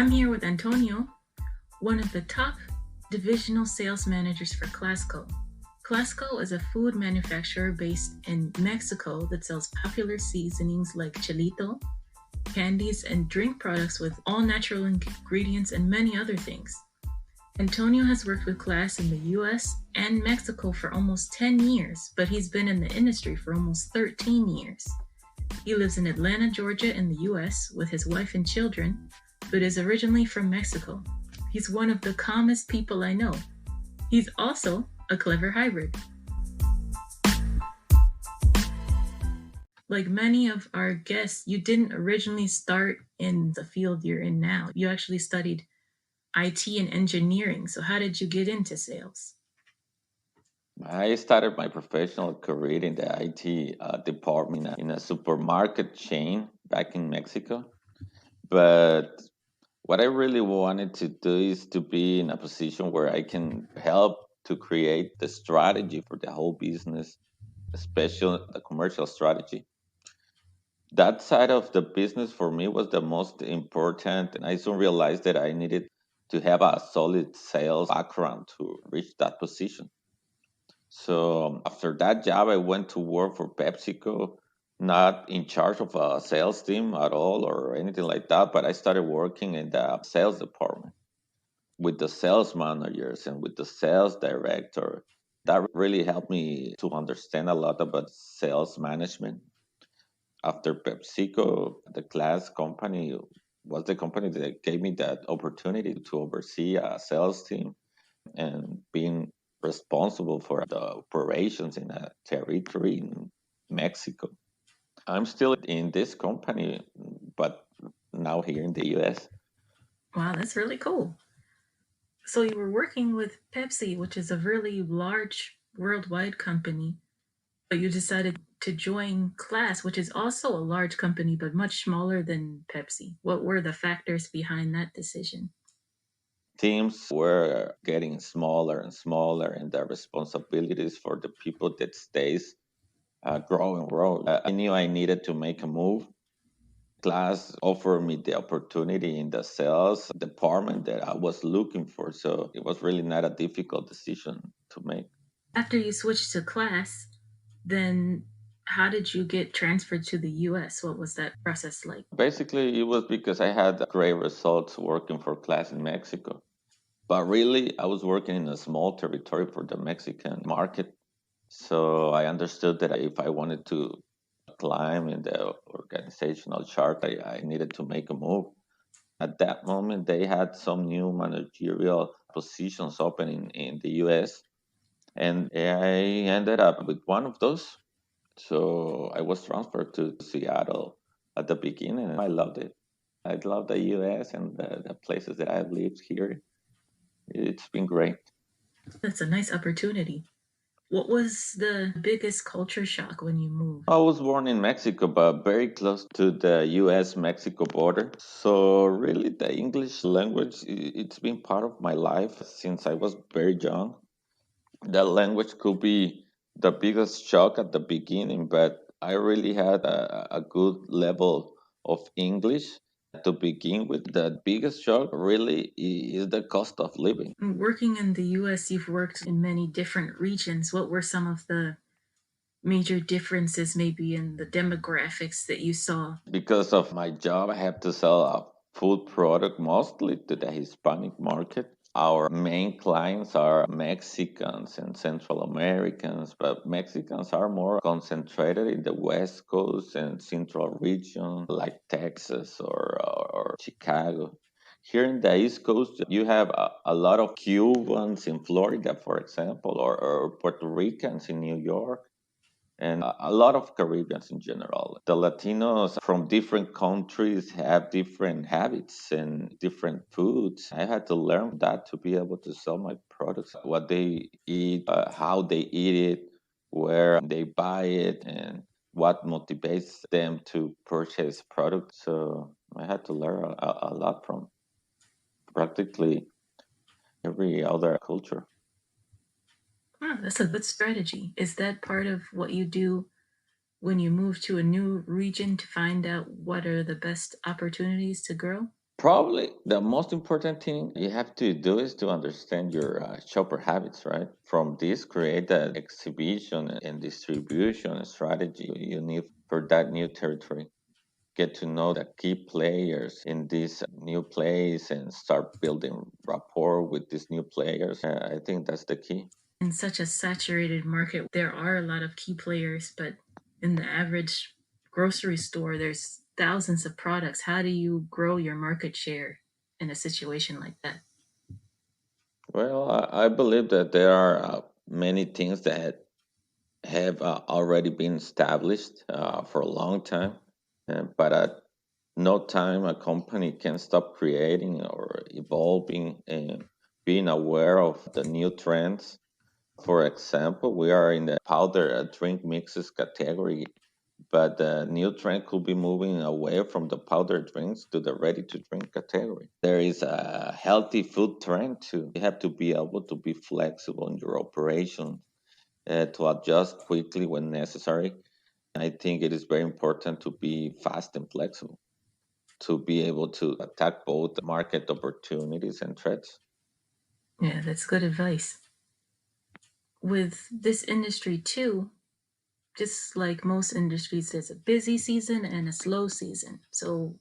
I'm here with Antonio, one of the top divisional sales managers for Clasco. Clasco is a food manufacturer based in Mexico that sells popular seasonings like chilito, candies, and drink products with all natural ingredients and many other things. Antonio has worked with Class in the US and Mexico for almost 10 years, but he's been in the industry for almost 13 years. He lives in Atlanta, Georgia, in the US with his wife and children, but is originally from Mexico. He's one of the calmest people I know. He's also a clever hybrid. Like many of our guests, you didn't originally start in the field you're in now. You actually studied IT and engineering. So, how did you get into sales? I started my professional career in the IT department in a supermarket chain back in Mexico. But what I really wanted to do is to be in a position where I can help to create the strategy for the whole business, especially the commercial strategy. That side of the business for me was the most important, and I soon realized that I needed to have a solid sales background to reach that position. So after that job, I went to work for PepsiCo, not in charge of a sales team at all or anything like that, but I started working in the sales department with the sales managers and with the sales director. That really helped me to understand a lot about sales management. After PepsiCo, the Class company was the company that gave me that opportunity to oversee a sales team and being responsible for the operations in a territory in Mexico. I'm still in this company, but now here in the US. Wow, that's really cool. So, you were working with Pepsi, which is a really large worldwide company, but you decided to join Class, which is also a large company, but much smaller than Pepsi. What were the factors behind that decision? Teams were getting smaller and smaller, and the responsibilities for the people that stays grow. I knew I needed to make a move. Class offered me the opportunity in the sales department that I was looking for. So it was really not a difficult decision to make. After you switched to Class, then how did you get transferred to the US? What was that process like? Basically, it was because I had great results working for Class in Mexico. But really, I was working in a small territory for the Mexican market. So I understood that if I wanted to climb in the organizational chart, I needed to make a move. At that moment, they had some new managerial positions open in the US, and I ended up with one of those. So I was transferred to Seattle at the beginning, and I loved it. I love the US and the places that I've lived here. It's been great. That's a nice opportunity. What was the biggest culture shock when you moved? I was born in Mexico, but very close to the US Mexico border. So, really, the English language, it's been part of my life since I was very young. The language could be the biggest shock at the beginning, but I really had a good level of English to begin with. The biggest shock really is the cost of living. Working in the US, you've worked in many different regions. What were some of the major differences, maybe in the demographics that you saw? Because of my job, I have to sell a food product mostly to the Hispanic market. Our main clients are Mexicans and Central Americans, but Mexicans are more concentrated in the West Coast and Central region, like Texas or Chicago. Here in the East Coast, you have a lot of Cubans in Florida, for example, or Puerto Ricans in New York and a lot of Caribbeans in general. The Latinos from different countries have different habits and different foods. I had to learn that to be able to sell my products, what they eat, how they eat it, where they buy it, and what motivates them to purchase products. So I had to learn a lot from practically every other culture. Oh, that's a good strategy. Is that part of what you do when you move to a new region to find out what are the best opportunities to grow? Probably the most important thing you have to do is to understand your shopper habits, right? From this, create an exhibition and distribution strategy you need for that new territory. Get to know the key players in this new place and start building rapport with these new players. I think that's the key. In such a saturated market, there are a lot of key players, but in the average grocery store, there's thousands of products. How do you grow your market share in a situation like that? Well, I believe that there are many things that have already been established for a long time, but at no time a company can stop creating or evolving and being aware of the new trends. For example, we are in the powder drink mixes category, but the new trend could be moving away from the powder drinks to the ready to drink category. There is a healthy food trend too. You have to be able to be flexible in your operation to adjust quickly when necessary. I think it is very important to be fast and flexible to be able to attack both market opportunities and threats. Yeah, that's good advice. With this industry, too, just like most industries, there's a busy season and a slow season. So,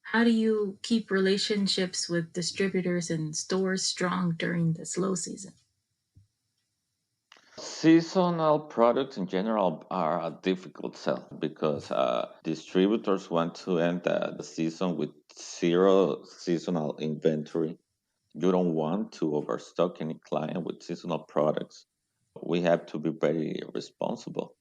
how do you keep relationships with distributors and stores strong during the slow season? Seasonal products in general are a difficult sell because distributors want to end the season with zero seasonal inventory. You don't want to overstock any client with seasonal products. We have to be very responsible.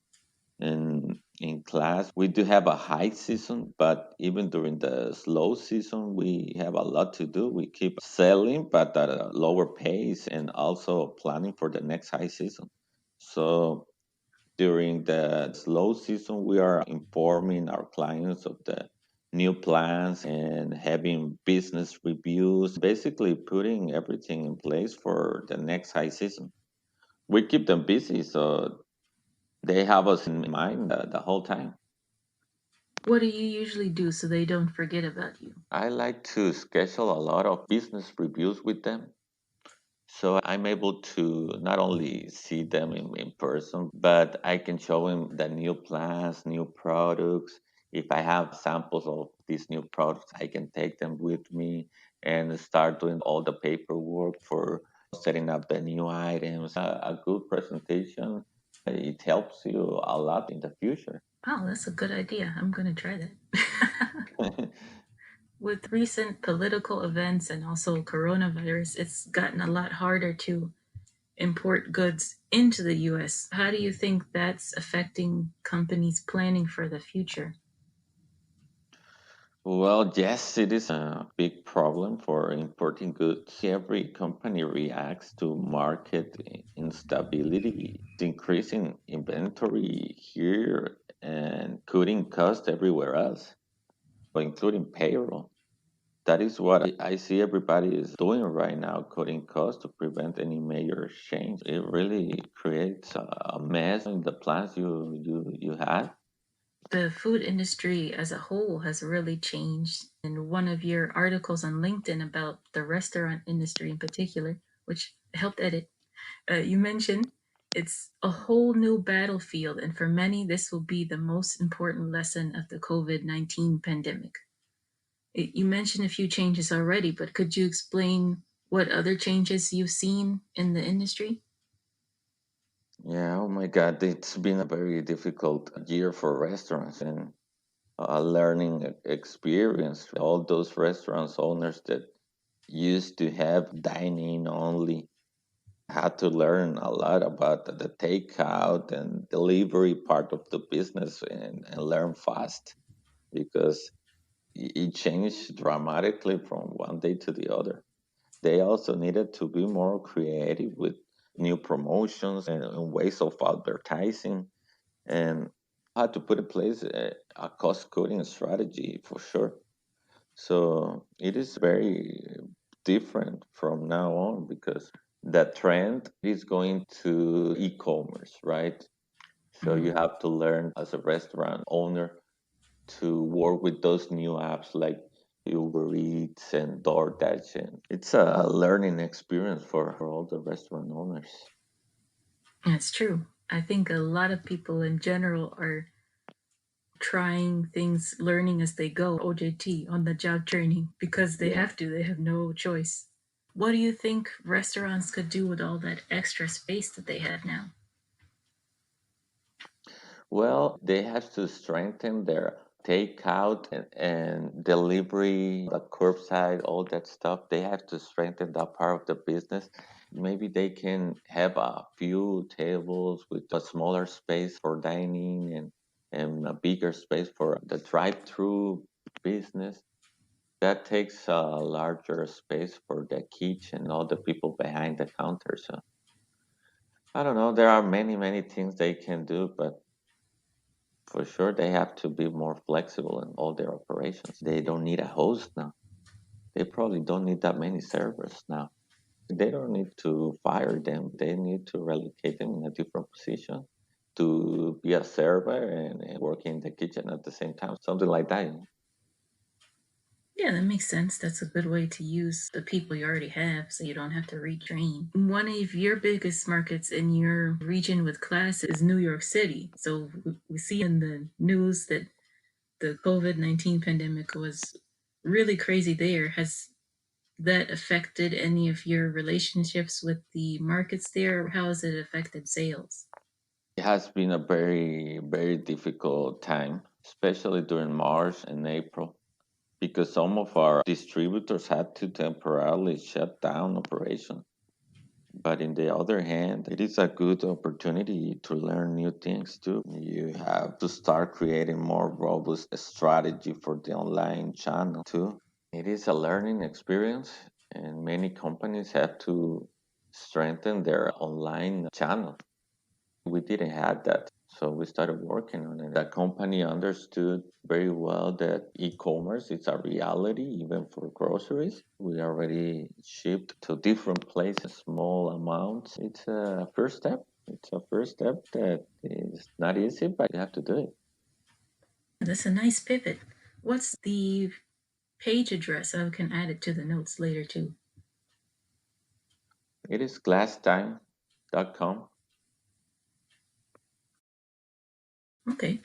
In class, we do have a high season, but even during the slow season, we have a lot to do. We keep selling, but at a lower pace, and also planning for the next high season. So during the slow season, we are informing our clients of the new plans and having business reviews, basically putting everything in place for the next high season. We keep them busy, so they have us in mind the whole time. What do you usually do so they don't forget about you? I like to schedule a lot of business reviews with them. So I'm able to not only see them in person, but I can show them the new plans, new products. If I have samples of these new products, I can take them with me and start doing all the paperwork for setting up the new items. A good presentation, it helps you a lot in the future. Oh, that's a good idea. I'm going to try that. With recent political events and also coronavirus, it's gotten a lot harder to import goods into the US. How do you think that's affecting companies planning for the future? Well, yes, it is a big problem for importing goods. Every company reacts to market instability, increasing inventory here and cutting costs everywhere else, including payroll. That is what I see everybody is doing right now, cutting costs to prevent any major change. It really creates a mess in the plans you had. The food industry as a whole has really changed. In one of your articles on LinkedIn about the restaurant industry in particular, which I helped edit, you mentioned it's a whole new battlefield, and for many, this will be the most important lesson of the COVID-19 pandemic. You mentioned a few changes already, but could you explain what other changes you've seen in the industry? Yeah, oh my God, it's been a very difficult year for restaurants and a learning experience. All those restaurants owners that used to have dining only had to learn a lot about the takeout and delivery part of the business and learn fast because it changed dramatically from one day to the other. They also needed to be more creative with new promotions and ways of advertising and had to put in place a cost cutting strategy for sure. So it is very different from now on because the trend is going to e-commerce, right? So you Mhm. have to learn as a restaurant owner to work with those new apps like Uber Eats and DoorDash, and it's a learning experience for all the restaurant owners. That's true. I think a lot of people in general are trying things, learning as they go, OJT, on the job training, because they Yeah. have to, they have no choice. What do you think restaurants could do with all that extra space that they have now? Well, they have to strengthen their takeout and delivery, the curbside, all that stuff. They have to strengthen that part of the business. Maybe they can have a few tables with a smaller space for dining and a bigger space for the drive-through business. That takes a larger space for the kitchen, all the people behind the counter. So I don't know. There are many, many things they can do, but for sure, they have to be more flexible in all their operations. They don't need a host now. They probably don't need that many servers now. They don't need to fire them. They need to relocate them in a different position to be a server and work in the kitchen at the same time. Something like that. Yeah, that makes sense. That's a good way to use the people you already have so you don't have to retrain. One of your biggest markets in your region with class is New York City. So we see in the news that the COVID-19 pandemic was really crazy there. Has that affected any of your relationships with the markets there? How has it affected sales? It has been a very, very difficult time, especially during March and April, because some of our distributors had to temporarily shut down operations. But in the other hand, it is a good opportunity to learn new things too. You have to start creating more robust strategy for the online channel too. It is a learning experience, and many companies have to strengthen their online channel. We didn't have that. So we started working on it. The company understood very well that e-commerce is a reality, even for groceries. We already shipped to different places, small amounts. It's a first step. It's a first step that is not easy, but you have to do it. That's a nice pivot. What's the page address? I can add it to the notes later too. It is glasstime.com. Okay.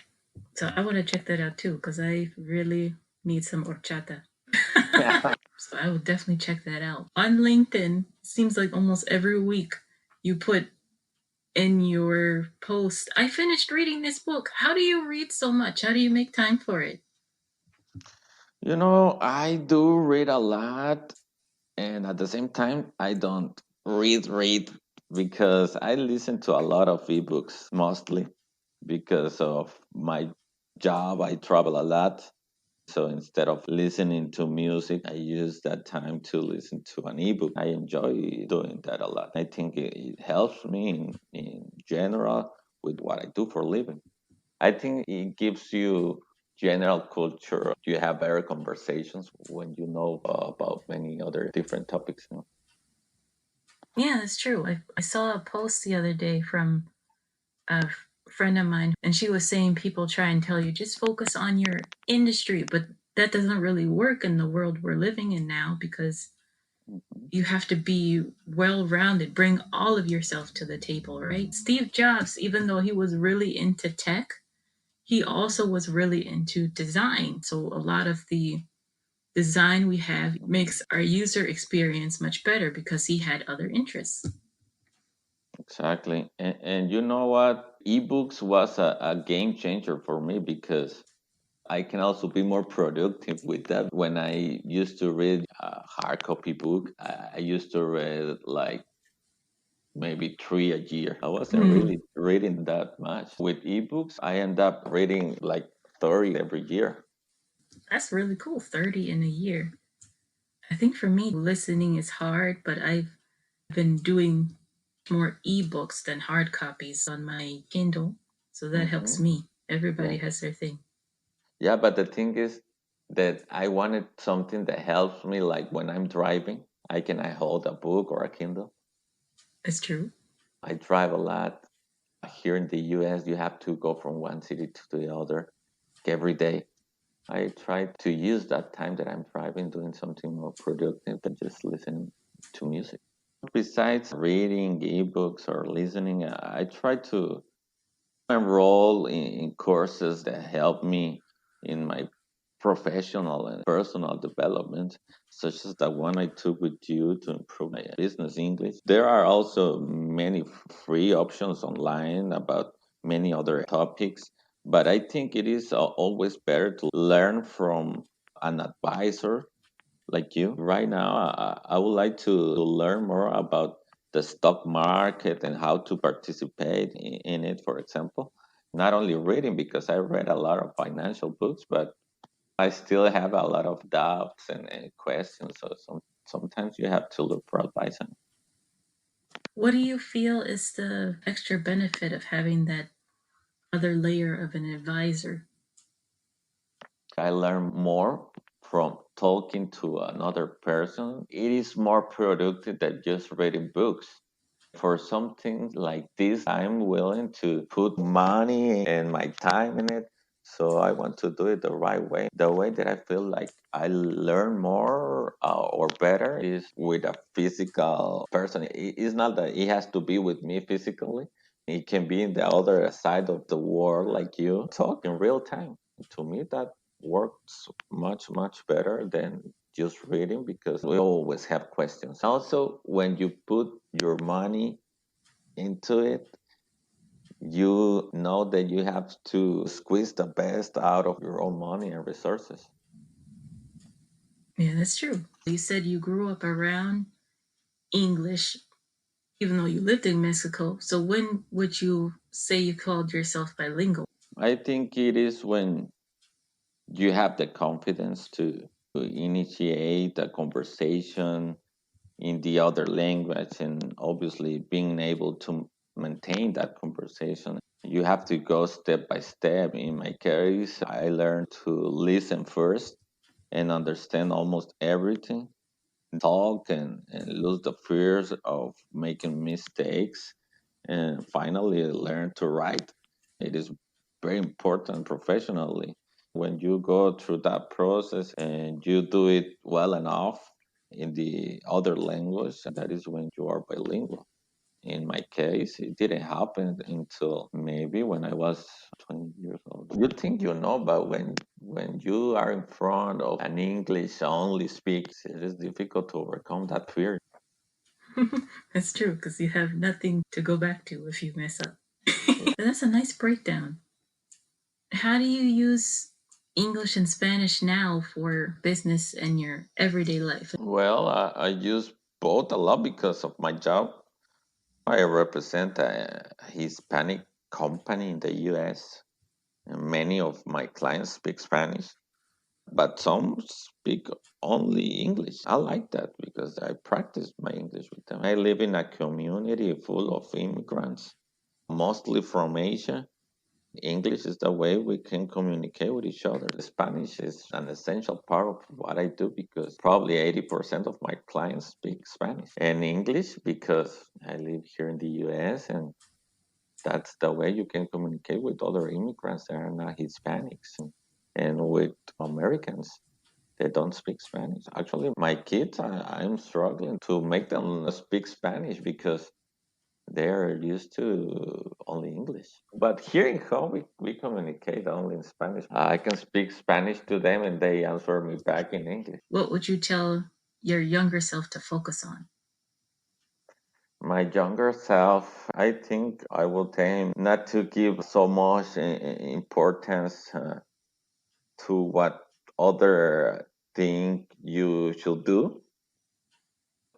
So I want to check that out too because I really need some horchata. So I will definitely check that out. On LinkedIn, seems like almost every week you put in your post, I finished reading this book. How do you read so much? How do you make time for it? I do read a lot, and at the same time, I don't read because I listen to a lot of ebooks mostly because of my job. I travel a lot. So instead of listening to music, I use that time to listen to an ebook. I enjoy doing that a lot. I think it helps me in general with what I do for a living. I think it gives you general culture. You have better conversations when you know about many other different topics. Yeah, that's true. I saw a post the other day from a friend of mine, and she was saying people try and tell you just focus on your industry, but that doesn't really work in the world we're living in now because Mhm. you have to be well rounded, bring all of yourself to the table, right? Steve Jobs, even though he was really into tech, he also was really into design. So a lot of the design we have makes our user experience much better because he had other interests. Exactly. And you know what? Ebooks was a game changer for me because I can also be more productive with that. When I used to read a hard copy book, I used to read like maybe three a year. I wasn't Mhm. really reading that much. With ebooks, I end up reading like 30 every year. That's really cool. 30 in a year. I think for me, listening is hard, but I've been doing more ebooks than hard copies on my Kindle. So that helps Hmm. me. Yeah. Everybody has their thing. Yeah, but the thing is that I wanted something that helps me, like when I'm driving, I hold a book or a Kindle. It's true. I drive a lot. Here in the US, you have to go from one city to the other every day. I try to use that time that I'm driving doing something more productive than just listening to music. Besides reading ebooks or listening, I try to enroll in courses that help me in my professional and personal development, such as the one I took with you to improve my business English. There are also many free options online about many other topics, but I think it is always better to learn from an advisor like you. Right now, I would like to learn more about the stock market and how to participate in it, for example. Not only reading, because I read a lot of financial books, but I still have a lot of doubts and questions. So sometimes you have to look for advice. And What do you feel is the extra benefit of having that other layer of an advisor? I learn more from talking to another person. It is more productive than just reading books. For something like this, I'm willing to put money and my time in it. So I want to do it the right way. The way that I feel like I learn more or better is with a physical person. It's not that it has to be with me physically. It can be in the other side of the world, like you talk in real time. To me, that works much, much better than just reading because we always have questions. Also, when you put your money into it, you know that you have to squeeze the best out of your own money and resources. Yeah, that's true. You said you grew up around English, even though you lived in Mexico. So when would you say you called yourself bilingual? I think it is when you have the confidence to initiate a conversation in the other language and obviously being able to maintain that conversation. You have to go step by step. In my case, I learned to listen first and understand almost everything, talk and lose the fears of making mistakes, and finally learn to write. It is very important professionally. When you go through that process and you do it well enough in the other language, that is when you are bilingual. In my case, it didn't happen until maybe when I was 20 years old. You think you know, but when you are in front of an English only speaks, it is difficult to overcome that fear. That's true, because you have nothing to go back to if you mess up. That's a nice breakdown. How do you use English and Spanish now for business and your everyday life? Well, I use both a lot because of my job. I represent a Hispanic company in the US. And many of my clients speak Spanish, but some speak only English. I like that because I practice my English with them. I live in a community full of immigrants, mostly from Asia. English is the way we can communicate with each other. Spanish is an essential part of what I do because probably 80% of my clients speak Spanish. And English because I live here in the US and that's the way you can communicate with other immigrants that are not Hispanics and with Americans. They don't speak Spanish. Actually, my kids, I'm struggling to make them speak Spanish because they're used to only English. But here in home, we communicate only in Spanish. I can speak Spanish to them and they answer me back in English. What would you tell your younger self to focus on? My younger self, I think I will tell him not to give so much importance to what other think you should do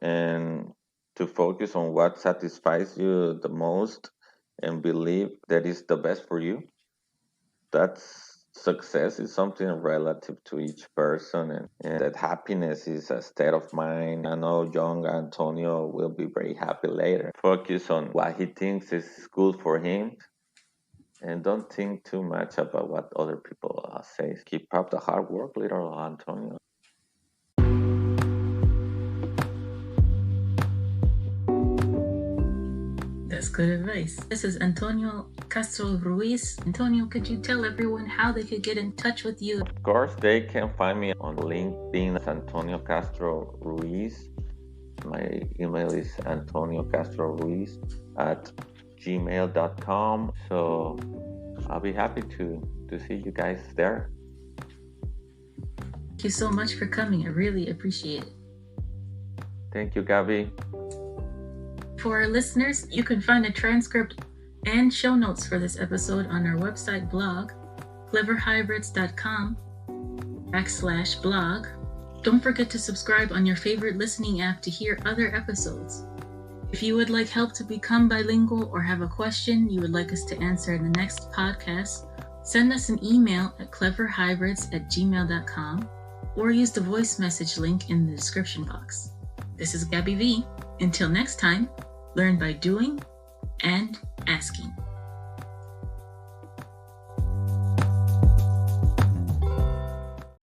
and to focus on what satisfies you the most and believe that is the best for you. That's success is something relative to each person and that happiness is a state of mind. I know young Antonio will be very happy later. Focus on what he thinks is good for him and don't think too much about what other people say. Keep up the hard work, little Antonio. That's good advice. This is Antonio Castro Ruiz. Antonio, could you tell everyone how they could get in touch with you? Of course, they can find me on LinkedIn as Antonio Castro Ruiz. My email is antoniocastroruiz@gmail.com. So I'll be happy to see you guys there. Thank you so much for coming. I really appreciate it. Thank you, Gabby. For our listeners, you can find a transcript and show notes for this episode on our website blog, cleverhybrids.com/blog. Don't forget to subscribe on your favorite listening app to hear other episodes. If you would like help to become bilingual or have a question you would like us to answer in the next podcast, send us an email at cleverhybrids@gmail.com or use the voice message link in the description box. This is Gabby V. Until next time, learn by doing and asking.